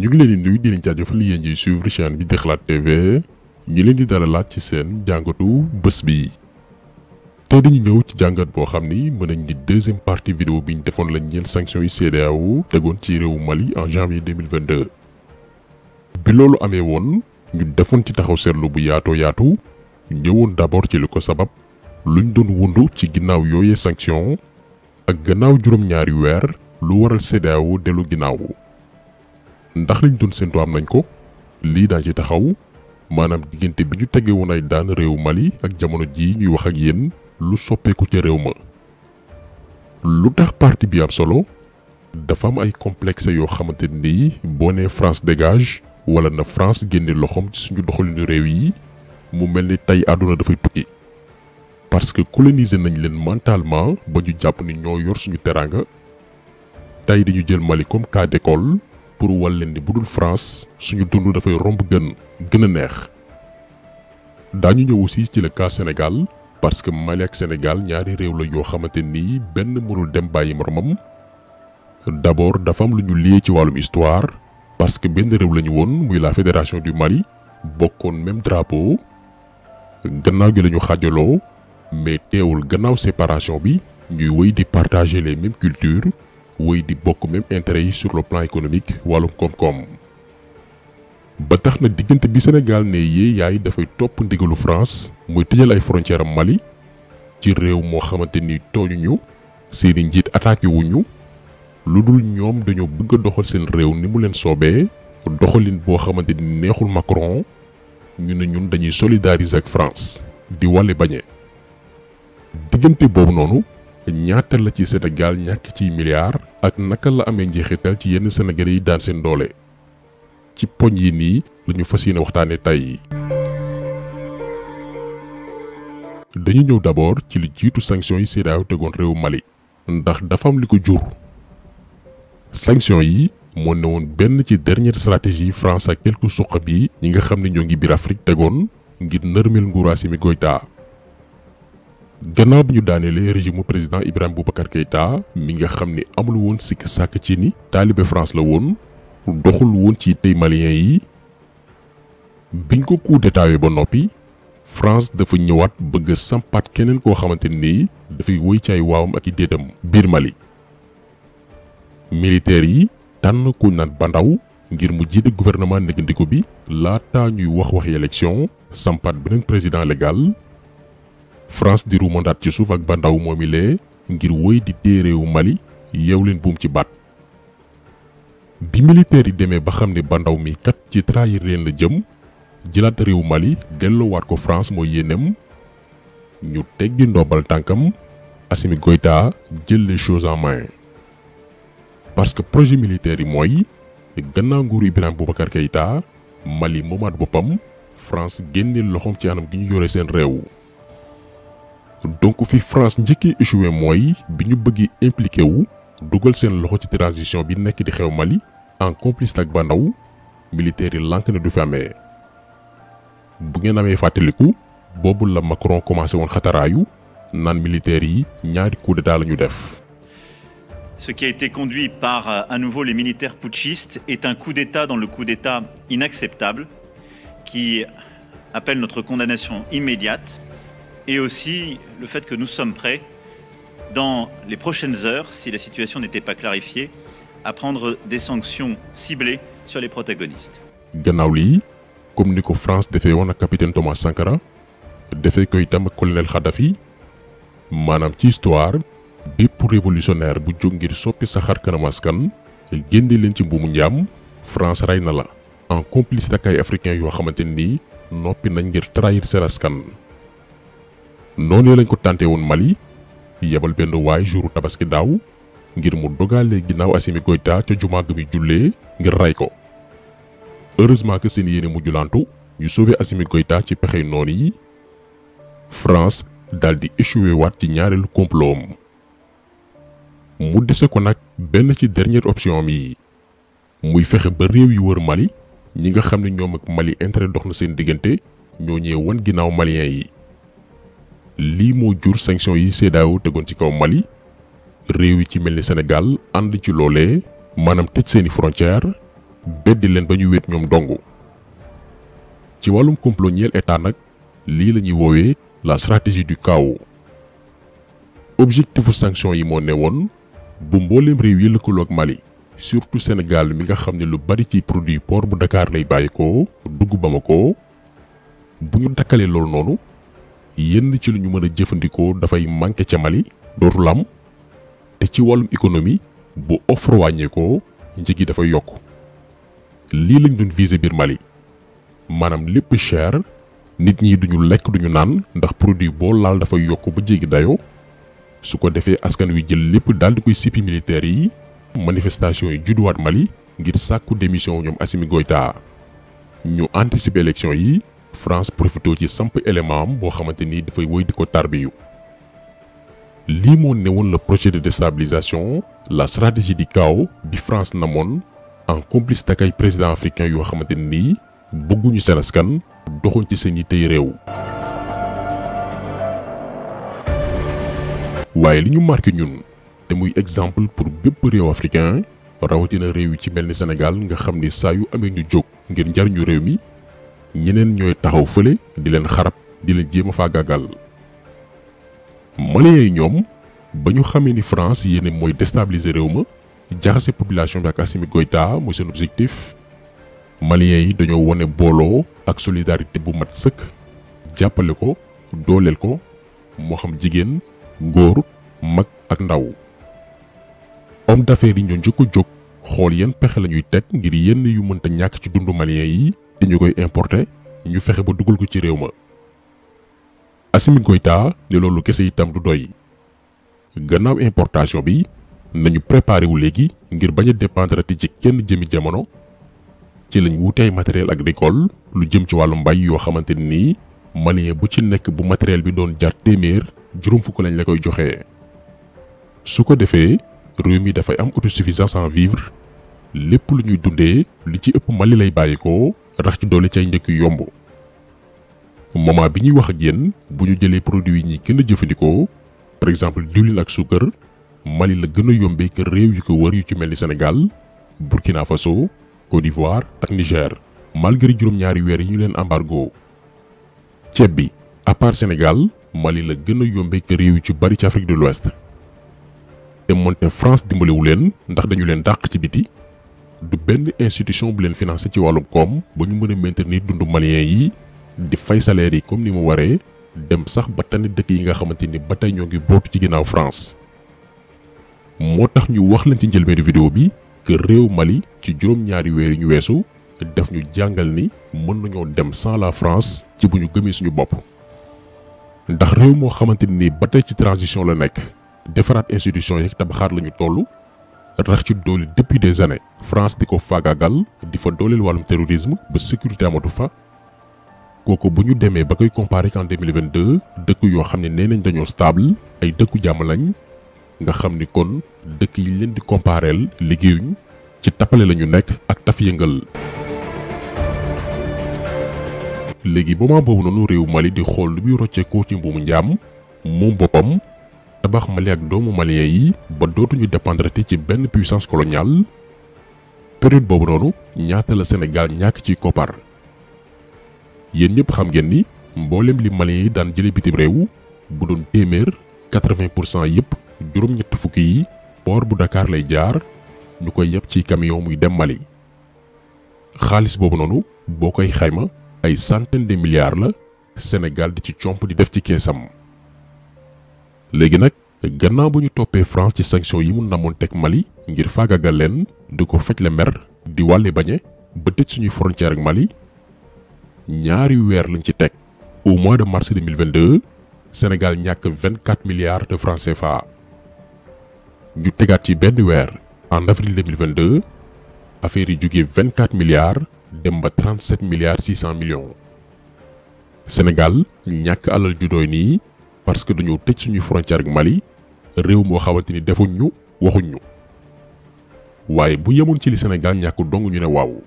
ñu ngi leen di nuyu di leen jaajëfal yéen ñiy suivre chaîne bi di Xalaat TV ñu leen di dalalaat ci seen jàngatu bés bi. tey dañu ñëw ci jàngat boo xam ni mën nañ di deuxième partie vidéo bi ñu defoon lañ ñeel sanctions yi CEDEAO tegoon ci réewu Mali en janvier 2022. bi loolu amee woon ñu defoon ci taxaw seetlu bu yaatu ñëwoon d'abord ci li ko sabab luñ doon wundu ci ginnaaw yooyee sanction ak gannaaw juróom-ñaari weer lu waral CEDEAO dellu ginnaaw. ndax liñ doon séntu am nañ ko lii daa ci taxaw maanaam diggante bi ñu tege woon ay daan réew Mali ak jamono jii ñuy wax ak yéen lu soppeeku ca réew ma. lu tax parti bi am solo dafa am ay complexe yoo xamante ni boo nee France dégage wala na France génne loxoom ci suñu doxalinu réew yi mu mel ni tey àdduna dafay tukki. parce que coloniser nañ leen mentalement ba ñu jàpp ni ñoo yor suñu teraanga tey dañu jël Mali comme cas d'école pour wal leen ni budul France suñu dund dafay romb gën a neex. daañu ñëw aussi ci le cas Sénégal parce que Mali ak Sénégal ñaari réew la yoo xamante ni benn mënul dem bàyyi moromam. d'abord dafa am lu ñu lié ci wàllum histoire parce que benn réew lañu woon muy la fédération du Mali bokkoon même drapeau. gannaaw gi lañu xaajaloo mais teewul gannaaw séparation bi ñuy wéy di partager les mêmes cultures wéy di bokk même intérêt yi sur le plan économique wàllum koom-koom. ba tax na diggante bi Sénégal ne yee yaay dafay topp ndigalu France muy tëjal ay frontières am Mali ci réew moo xamante ni tooñuñu seeni njiit attaqué wuñu lu dul ñoom dañoo bëgg a doxal seen réew ni mu leen soobee doxalin boo xamante ni neexul Macron ñu ne ñun dañuy solidariser ak France di wàlle bañee. diggante boobu noonu ñaata la ci Sénégal ñàkk ci milliards ak naka la amee njeexital ci yenn Sénégalais yi daan seen doole. ci poñ yi nii lañu fas yéene waxtaanee tey. dañu ñëw d'abord ci li jiitu sanctions yi CEDEAO tegoon réewu Mali ndax dafa am li ko jur. sanctions yi moo ne woon benn ci dernière stratégie France ak quelques suqab yi ñi nga xam ne ñoo ngi biir Afrique tegoon ngir nërmeel nguuru Assimi Goïta. gannaaw bi ñu daanelee régime mu président Ibrahima Boubacar Keïta mi nga xam ne amul woon sikk sàkk ci ni taalibe France la woon doxul woon ci tey maliens yi biñ ko coup d'état ba noppi France dafa ñëwaat bëgg a sampaat keneen koo xamante ni dafay woy ci ay waawam ak i déetam biir Mali. militaires yi tànn ku naan Bandaw ngir mu jiite gouvernement négandiku bi laata ñuy waxi élection sampaat beneen président légal. France di ruumandaat ci suuf ak Bandaw moomi lee ngir woy di téye réewu Mali yeew leen buum ci baat. bi militaires yi demee ba xam ne Bandaw mi kat ci trahir leen la jëm jëlaat réewu Mali delloowaat ko France mooy yéenem ñu teggi ndombal tànkam Assimi Goïta jël les choses en main. parce que projet militaire yi mooy gannaaw nguuru Ibrahima Boubacar Keïta Mali moomaat boppam France génneel loxoom ci anam gi ñu yore seen réew. donc fi France njëkkee échoué mooy bi ñu bëggee impliqué wu dugal seen loxo ci transition bi nekk di xew Mali en complice ak Bandaw militaires yi lànk ne du fi amee. bu ngeen amee fàttaliku boobu la Macron commencé woon xataraayu naan militaires yi ñaari coup d'état la ñu def. Ce qui a été conduit par à nouveau les militaires putschistes est un coup d'état dans le coup d'état inacceptable qui appelle notre condamnation immédiate. Et aussi le fait que nous sommes prêts, dans les prochaines heures, si la situation n'était pas clarifiée, à prendre des sanctions ciblées sur les protagonistes. gannaaw lii comme ni ko France defee woon ak capitaine Thomas Sankara defee ko itam ak colonel Kadhafi maanaam ci histoire bépp révolutionnaire bu jóg ngir soppi sa xar kanam askan génne leen ci mbuumu njaam France rey na la en complicité ak ay africains yoo xamante ni noppi nañ ngir trahir seen askan. noonu lañ ko tàntee woon Mali yebal benn waay jouru tabaski daaw ngir mu dogalee ginnaaw Assimi Goïta ca jumaa ga muy jullee ngir ray ko. heureusement que seen yéene mujjulantu ñu sauver Assimi Goïta ci pexey noonu yi France daal di échoué waat ci ñaareelu complot am. mu dese ko nag benn ci dernière option am yi muy fexe ba réew yi wër Mali ñi nga xam ne ñoom ak Mali intérêt dox na seen diggante ñoo ñëwee wan ginnaaw maliens yi. lii moo jur sanctions yi CEDEAO tegoon ci kaw Mali réew yi ci mel ni Sénégal ànd ci loolee maanaam tëj seeni frontières beddi leen ba ñu wéet ñoom dong. ci wàllum complot ñeel état nag lii la ñuy woowee la stratégie du chaos. objectifu sanction yi moo ne woon bu mbooleem réew yi lëkkaloo ak Mali surtout Sénégal mi nga xam ne lu bari ci produit port bu Dakar lay bàyyi ko dugg Bamako bu ñu dakkalee loolu noonu yenn ci lu ñu mën a jëfandikoo dafay manqué ca Mali dootul am te ci wàllum économie bu offre wàññeekoo njëg yi dafay yokk. lii lañ doon viser biir Mali maanaam lépp cher nit ñi duñu lekk duñu naan ndax produit boo laal dafay yokk ba jéggi dayoo su ko defee askan wi jël lépp daal di koy sippi militaires yi. manifestation yi judduwaat Mali ngir sàkku démission ñoom Assimi Goïta ñu anticiper élection yi France profité ci samp élément am boo xamante ni dafay woy di ko tarbiyu. lii moo newoon le projet de déstabilisation la stratégie du chaos bi France namoon en complice ak ay président africain yoo xamante ni bëgguñu seen askan doxuñ ci seen yittey réew. waaye li ñu marqué ñun te muy exemple pour bépp réew africain rawatina réew yi ci mel ni Sénégal nga xam ni saa yu amee ñu jóg ngir njariñu réew mi ñeneen ñooy taxaw fële di leen xarab di leen jéem a faagaagal. Maliens yi ñoom ba ñu xamee ni France yéene mooy déstabiliser réew ma jaxase population bi ak Assimi Goïta mooy seen objectif. Maliens yi dañoo wone booloo ak solidarité bu mat sëkk jàppale ko dooleel ko moo xam jigéen góor mag ak ndaw. homme d'affaires yi ñoo njëkk a jóg xool yan pexe la ñuy teg ngir yenn yu mënta ñàkk ci dundu Maliens yi te ñu koy importer ñu fexe ba dugal ko ci réew ma. Assimi Goïta ne loolu kese itam du doy gannaaw importation bi nañu préparé wu léegi ngir bañ a dépendre ci kenn jëmi jamono ci lañ wuute ay matériel agricole lu jëm ci wàllu mbay yoo xamante ni Malien bu ci nekk bu matériel bi doon jar téeméer juróom fukk lañ la koy joxe. su ko defee réew mi dafay am autosuffisance en vivre lépp lu ñuy dundee li ci ëpp Mali lay bàyyikoo rax ci doole cay njëkk yomb. moment bi ñuy wax ak yéen bu ñu jëlee produits yi ñuy gën a jëfandikoo par exemple diwlin ak suukar Mali la gën a yombee que réew yu ko wër yu ci mel ni Sénégal Burkina Faso Côte d'Ivoire ak Niger malgré juróom-ñaari weer yi ñu leen embargo. ceeb bi à part Sénégal Mali la gën a yombee que réew yu ci bari ci Afrique de l'Ouest te moonte France dimbalewu leen ndax dañu leen dàq ci biti du benn institution bu leen financé ci wàllum koom ba ñu mën a maintenir dundu Maliens yi di fay salaire yi comme ni mu waree dem sax ba tane dëkk yi nga xamante ni ba tey ñoo ngi bootu ci ginnaaw France. moo tax ñu wax leen ci njëlbéenu vidéo bi que réew Mali ci juróom-ñaari weer yi ñu weesu def ñu jàngal ni mën nañoo dem sans la France ci bu ñu gëmee suñu bopp. ndax réew moo xamante ni ba tey ci transition la nekk defaraat institution yeeg tabaxaat la ñu toll rax ci doole depuis des années France di ko faagaagal di fa dooleel wàllum terrorisme ba sécurité amatu fa. kooku bu ñu demee ba koy comparer qu'en 2022 dëkk yoo xam ne nee nañ dañoo stable ay dëkku jàmm lañ nga xam ni kon dëkk yi leen di compareel liggéeyuñ ci tappale la ñu nekk ak taf yëngal. léegi moment boobu noonu réew Mali di xool lu muy rocceekoo ci mbuumu njaam moom boppam tabax Mali ak doomu Malien yi ba dootuñu dépendre ci benn puissance coloniale période boobu noonu ñaata la Sénégal ñàkk ci koppar. yéen ñëpp xam ngeen ni mboolem li Maliens yi daan jëlee bitim réew bu doon téeméer 80% yëpp juróom-ñett fukki yi port bu Dakar lay jaar ñu koy yeb ci camion muy dem Mali. xaalis boobu noonu boo koy xayma ay centaine de milliards la Sénégal di ci comp di def ci keesam. léegi nag gannaaw bu ñu toppee France ci sanction yi mu namoon teg Mali ngir faagagal leen di ko faj la mer di wàlle bañe ba tëj suñuy frontière ak Mali. ñaari weer lañ ci teg au mois de mars 2022 Sénégal ñàkk 24 milliards de francs CFA. ñu tegaat ci benn weer en avril 2022 affaire yi jógee 24 milliards dem ba 37 milliards 600 millions. Sénégal ñàkk alal ju doy nii parce que dañoo tëj suñuy frontière ak Mali réew moo xamante ni defuñ ñu waxuñ ñu. waaye bu yemoon ci li Sénégal ñàkk dong ñu ne waaw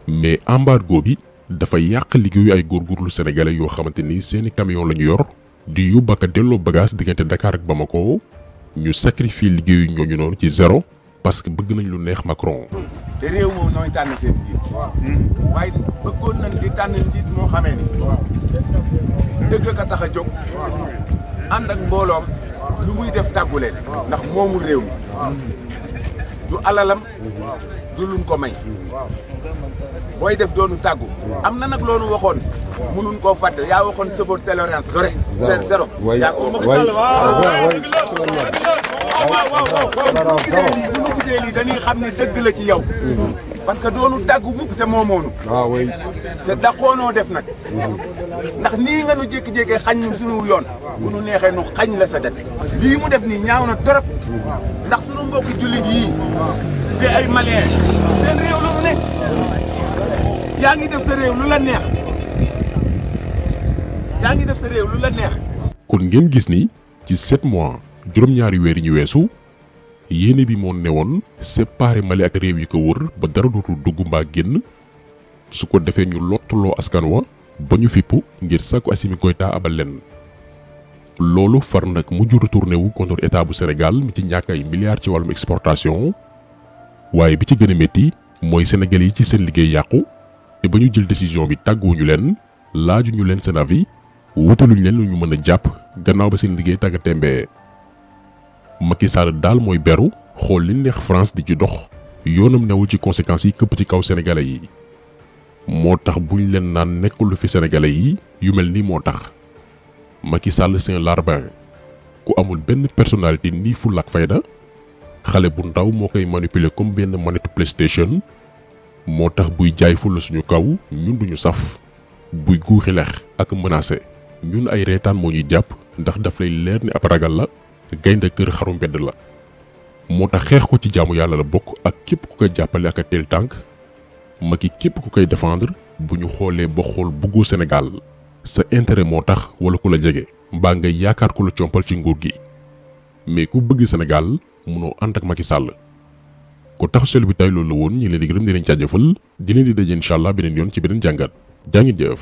mais embargo bi. dafa yàq liggéeyu ay góorgóorlu sénégalais yoo xamante ni seeni camion la ñu yor di yóbbu ak delloo bagage diggante Dakar ak Bamako ñu sacrifier liggéeyu ñooñu noonu ci zéro parce que bëgg nañ lu neex Macron. te réew moom nooy tànn seen njiit waaye bëggoon nañ di tànn njiit moo xamee ni dëgg ka tax a jóg ànd ak mbooloom lu muy def tàggu leen ndax moomul réew mi du alalam du luñ ko may booy def doonu tàggu am na nag loolu waxoon mënuñ koo fàtte yaa waxoon chauffeur tolérance zéro yaa ko bu ñu gisee lii dañuy xam ne dëgg la ci yow parce que doonu tàggu mukk te moomoonu te daqoonoo def nag ndax nii nga nu jékki-jékkee xañ nu sunu yoon bu nu neexee nu xañ la sa det lii mu def nii ñaaw na torop ndax sunu mbokki jullit yii te ay malien seen réew lu mu ne yaa ngi def sa réew lu la neex yaa ngi def sa réew lu la neex. kon ngeen gis ni ci 7 mois juróom-ñaari weer yi ñu weesu yéene bi moo newoon séparé Mali ak réew yi ko wër ba dara dootul dugg mbaa génn su ko defee ñu lottuloo askan wa ba ñu fippu ngir sàkku Assimi Goïta abal leen. loolu far nag mujj retourné wu contre état bu Sénégal mi ci ñàkk ay milliards ci wàllum exportation waaye bi ci gën a métti mooy Sénégal yi ci seen liggéey yàqu te ba ñu jël décision bi tàgguwuñu leen laajuñu leen seen avis wutaluñ leen lu ñu mën a jàpp gannaaw ba seen liggéey tàgga témbee. Macky Sall daal mooy beru xool li neex France di ci dox yoonam newul ci conséquences yi këpp ci kaw sénégalais yi moo tax buñ leen naan nekkul fi sénégalais yi yu mel nii moo tax Macky Sall c'est un larbin ku amul benn personnalité nii fulla ak fayda xale bu ndaw moo koy manipuler comme benn manette PlayStation moo tax buy jaay fulla suñu kaw ñun duñu saf buy guuxi lex ak menacé ñun ay reetaan moo ñuy jàpp ndax daf lay leer ni ab ragal la gaynde kër xaru mbedd la moo tax xeex ko ci jaamu yàlla la bokk ak képp ku koy jàppale ak a teel tànk Macky képp ku koy défendre bu ñu xoolee ba xool bëggoo Sénégal sa intérêt moo tax wala ku la jege mbaa nga yaakaar ku la compal ci nguur gi mais ku bëgg Sénégal munoo ànd ak Macky Sall ko tax sel bi tay loolu la woon ñi leen di gërëm di leen jaajëfal di leen di daje incha allah beneen yoon ci beneen jàngat jaa ngi jëf